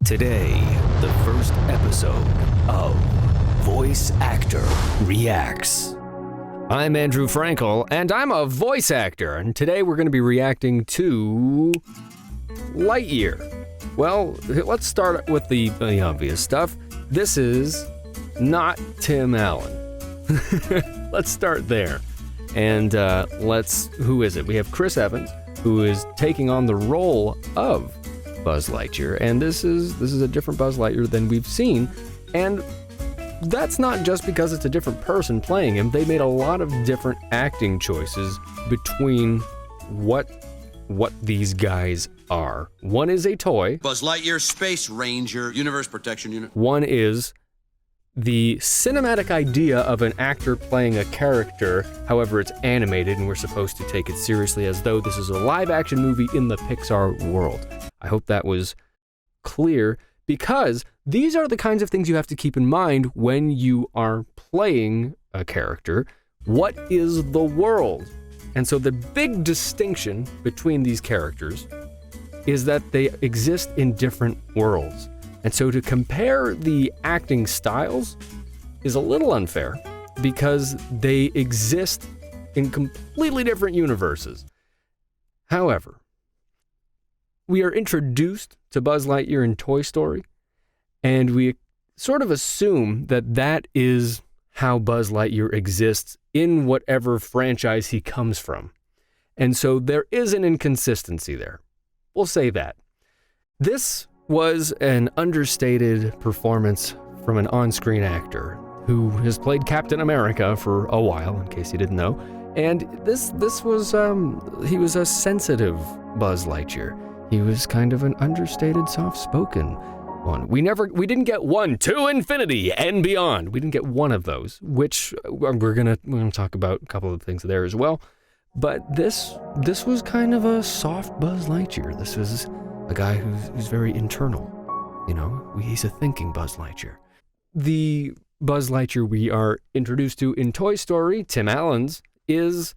Today, the first episode of Voice Actor Reacts. I'm Andrew Frankel, and I'm a voice actor, and today we're going to be reacting to Lightyear. Well, let's start with the obvious stuff. This is not Tim Allen. Let's start there. And who is it? We have Chris Evans, who is taking on the role of Buzz Lightyear, and this is a different Buzz Lightyear than we've seen, and that's not just because it's a different person playing him. They made a lot of different acting choices between what these guys are. One is a toy. Buzz Lightyear, Space Ranger, Universe Protection Unit. One is the cinematic idea of an actor playing a character, however it's animated, and we're supposed to take it seriously as though this is a live-action movie in the Pixar world. I hope that was clear, because these are the kinds of things you have to keep in mind when you are playing a character. What is the world? And so the big distinction between these characters is that they exist in different worlds. And so to compare the acting styles is a little unfair because they exist in completely different universes. However, we are introduced to Buzz Lightyear in Toy Story, and we sort of assume that that is how Buzz Lightyear exists in whatever franchise he comes from. And so there is an inconsistency there. We'll say that. This was an understated performance from an on-screen actor who has played Captain America for a while, in case you didn't know. And this was, he was a sensitive Buzz Lightyear. He was kind of an understated, soft-spoken one. We didn't get one, to infinity and beyond. We didn't get one of those, which we're gonna talk about a couple of things there as well. But this was kind of a soft Buzz Lightyear. This was a guy who's very internal. You know, he's a thinking Buzz Lightyear. The Buzz Lightyear we are introduced to in Toy Story, Tim Allen's, he's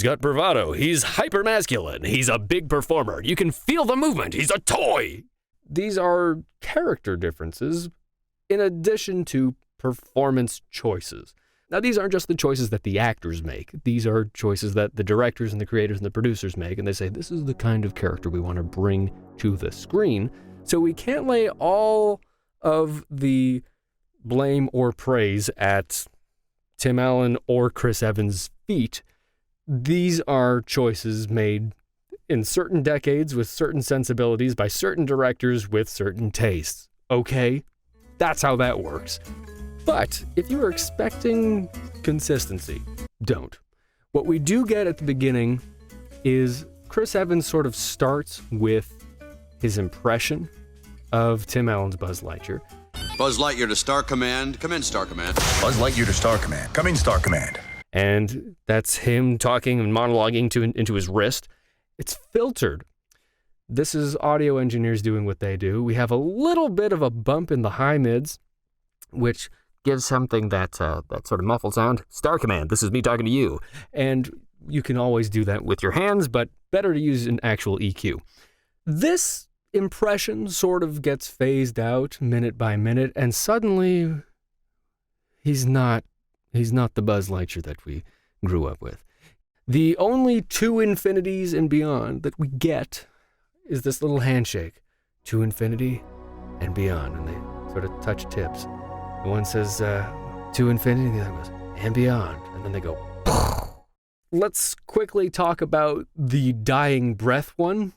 got bravado, he's hyper-masculine, he's a big performer, you can feel the movement, he's a toy. These are character differences in addition to performance choices. Now, these aren't just the choices that the actors make. These are choices that the directors and the creators and the producers make, and they say, this is the kind of character we want to bring to the screen. So we can't lay all of the blame or praise at Tim Allen or Chris Evans' feet. These are choices made in certain decades with certain sensibilities by certain directors with certain tastes. Okay? That's how that works. But if you are expecting consistency, don't. What we do get at the beginning is Chris Evans sort of starts with his impression of Tim Allen's Buzz Lightyear. Buzz Lightyear to Star Command. Come in, Star Command. Buzz Lightyear to Star Command. Come in, Star Command. And that's him talking and monologuing into his wrist. It's filtered. This is audio engineers doing what they do. We have a little bit of a bump in the high mids, which gives something that sort of muffled sound. Star Command, this is me talking to you. And you can always do that with your hands, but better to use an actual EQ. This impression sort of gets phased out minute by minute, and suddenly he's not the Buzz Lightyear that we grew up with. The only to infinities and beyond that we get is this little handshake. To infinity and beyond, and they sort of touch tips. The one says, to infinity, the other goes, and beyond. And then they go, Let's quickly talk about the dying breath one.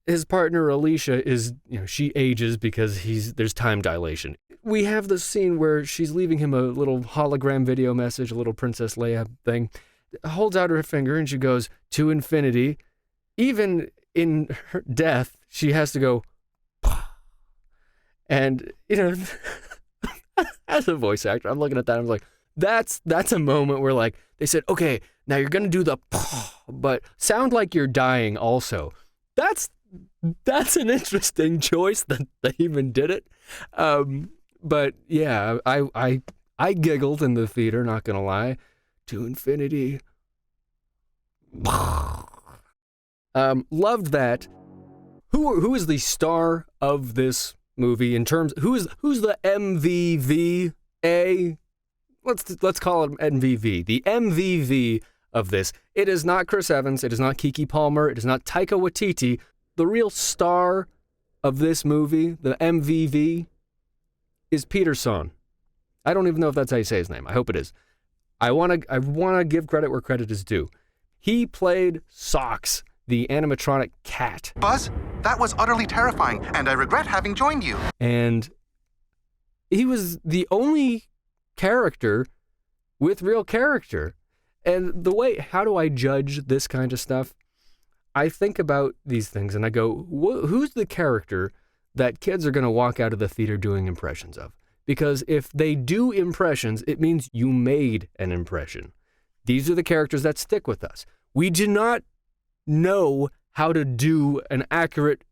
His partner, Alicia, she ages because there's time dilation. We have this scene where she's leaving him a little hologram video message, a little Princess Leia thing, holds out her finger, and she goes, to infinity. Even in her death, she has to go, and, as a voice actor, I'm looking at that, I'm like, that's a moment where, like, they said, okay, now you're going to do the, but sound like you're dying also. That's an interesting choice that they even did it. But yeah, I giggled in the theater, not going to lie. To infinity. Loved that. who is the star of this movie in terms? Who's the MVVA? Let's call it MVV. The MVV of this. It is not Chris Evans. It is not Keke Palmer. It is not Taika Waititi. The real star of this movie, the MVV, is Peter Sohn. I don't even know if that's how you say his name. I hope it is. I want to give credit where credit is due. He played Socks, the animatronic cat. Buzz, that was utterly terrifying, and I regret having joined you. And he was the only character with real character. And how do I judge this kind of stuff? I think about these things and I go, who's the character that kids are going to walk out of the theater doing impressions of? Because if they do impressions, it means you made an impression. These are the characters that stick with us. We do not know how to do an accurate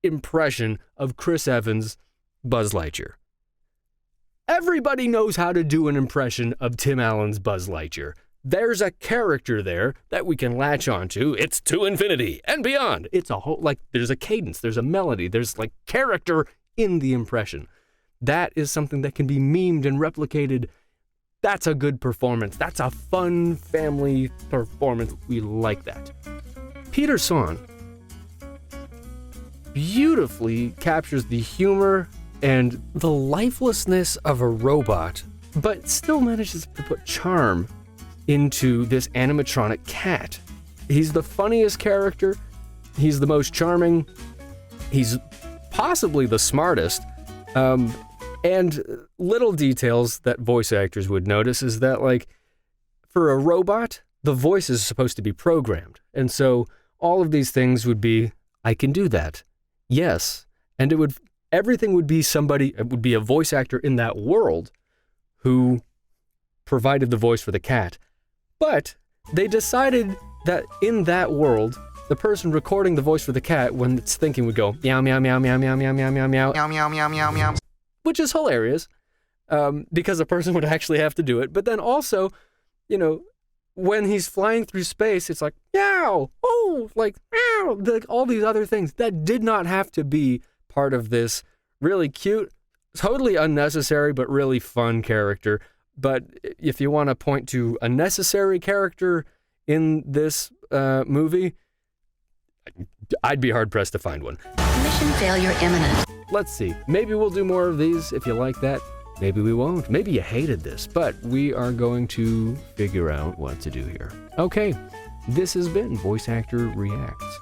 impression of Chris Evans' Buzz Lightyear. Everybody knows how to do an impression of Tim Allen's Buzz Lightyear. There's a character there that we can latch onto. It's to infinity and beyond. It's a whole, there's a cadence, there's a melody, there's character in the impression. That is something that can be memed and replicated. That's a good performance. That's a fun family performance. We like that. Peter Sohn beautifully captures the humor and the lifelessness of a robot, but still manages to put charm into this animatronic cat. He's the funniest character. He's the most charming. He's possibly the smartest. And little details that voice actors would notice is that, for a robot, the voice is supposed to be programmed. And so all of these things would be, I can do that. Yes. And everything would be it would be a voice actor in that world who provided the voice for the cat. But they decided that in that world, the person recording the voice for the cat when it's thinking would go meow, meow, meow, meow, meow, meow, meow, meow, meow, Meow, meow, meow, meow, meow. which is hilarious because a person would actually have to do it. But then also, when he's flying through space, it's like, meow, oh, meow, all these other things that did not have to be part of this really cute, totally unnecessary, but really fun character. But if you want to point to a necessary character in this movie, I'd be hard-pressed to find one. Mission failure imminent. Let's see. Maybe we'll do more of these if you like that. Maybe we won't. Maybe you hated this, but we are going to figure out what to do here. Okay, this has been Voice Actor Reacts.